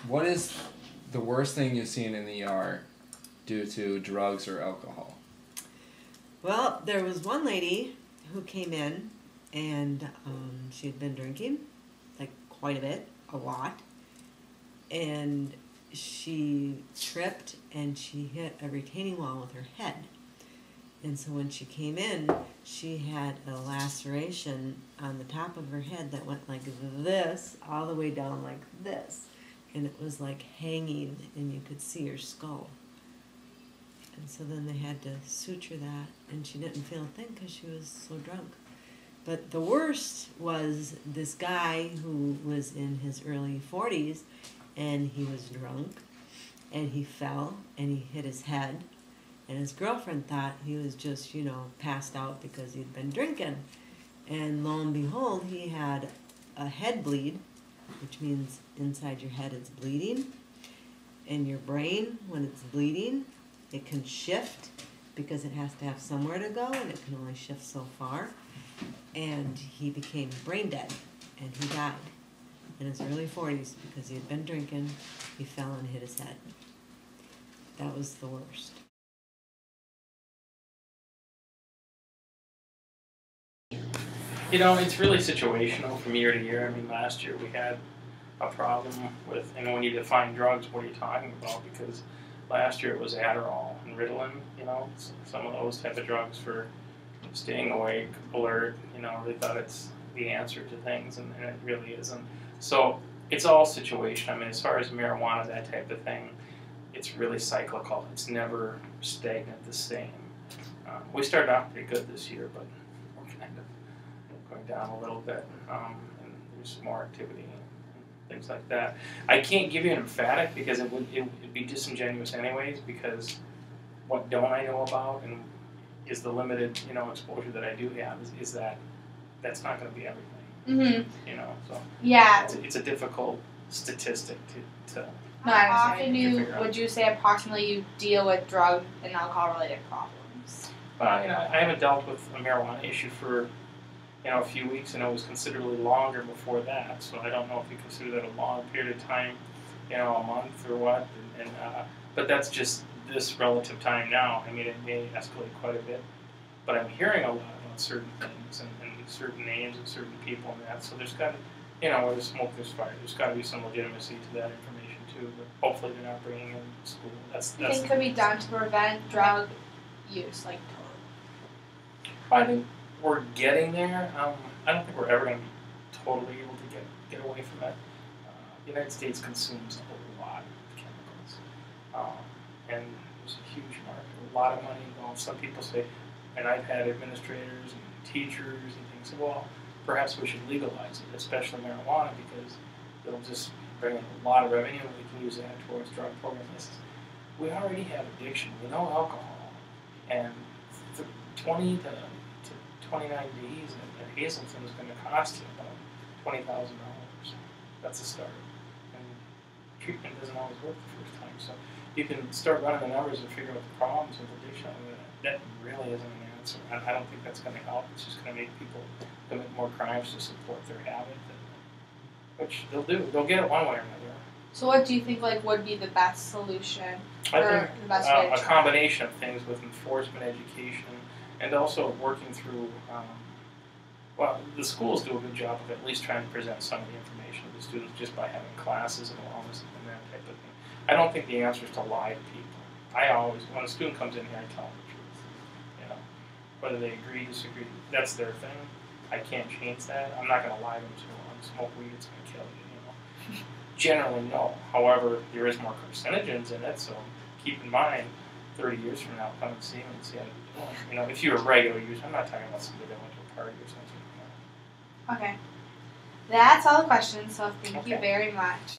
What is the worst thing you've seen in the ER due to drugs or alcohol? Well, there was one lady who came in and she had been drinking, like quite a bit, a lot, and she tripped and she hit a retaining wall with her head. And so when she came in, she had a laceration on the top of her head that went like this, all the way down like this. And it was like hanging, and you could see her skull. And so then they had to suture that, and she didn't feel a thing because she was so drunk. But the worst was this guy who was in his early 40s, and he was drunk, and he fell, and he hit his head. And his girlfriend thought he was just, passed out because he'd been drinking. And lo and behold, he had a head bleed, which means inside your head it's bleeding. And your brain, when it's bleeding, it can shift because it has to have somewhere to go, and it can only shift so far. And he became brain dead, and he died in his early 40s because he had been drinking. He fell and hit his head. That was the worst. It's really situational from year to year. I mean, last year we had a problem with, when you define drugs, what are you talking about? Because last year it was Adderall and Ritalin, some of those type of drugs for staying awake, alert, they thought it's the answer to things, and it really isn't. So it's all situation. I mean, as far as marijuana, that type of thing, it's really cyclical. It's never stagnant the same. We started off pretty good this year, but we're kind of going down a little bit, and there's more activity and things like that. I can't give you an emphatic because it would be disingenuous anyways, because what don't I know about and is the limited exposure that I do have is that that's not going to be everything. So yeah, it's a difficult statistic to no, how often would you say approximately you deal with drug and alcohol related problems? I haven't dealt with a marijuana issue for a few weeks, and it was considerably longer before that. So I don't know if you consider that a long period of time, a month or what. But that's just this relative time now. I mean, it may escalate quite a bit, but I'm hearing a lot about certain things and certain names and certain people and that. So there's got to, where there's smoke, there's fire. There's got to be some legitimacy to that information too. But hopefully they're not bringing it to school. That's you think could be done to prevent drug use, like totally? I think we're getting there. I don't think we're ever going to be totally able to get away from it. The United States consumes a lot of chemicals, and there's a huge market, a lot of money involved. Some people say, and I've had administrators and teachers and things say, well, perhaps we should legalize it, especially marijuana, because it'll just bring in a lot of revenue, and we can use that towards drug programs. We already have addiction. We know alcohol, and 20 to 29 days at Hazleton is going to cost you about $20,000. That's a start. And treatment doesn't always work the first time. So you can start running the numbers and figure out the problems with addiction. That really isn't an answer. I don't think that's going to help. It's just going to make people commit more crimes to support their habit, which they'll do. They'll get it one way or another. So what do you think would be the best solution? I think a combination of things with enforcement, education, and also working through, the schools do a good job of at least trying to present some of the information to the students just by having classes and wellness and that type of thing. I don't think the answer is to lie to people. When a student comes in here, I tell them the truth. Whether they agree, disagree, that's their thing. I can't change that. I'm not going to lie to them to smoke weed, it's going to kill you. Generally, no. However, there is more carcinogens in it, so keep in mind, 30 years from now, come and see me and see how you're doing. If you're a regular user, I'm not talking about somebody that went to a party or something. Okay. That's all the questions, so thank you very much.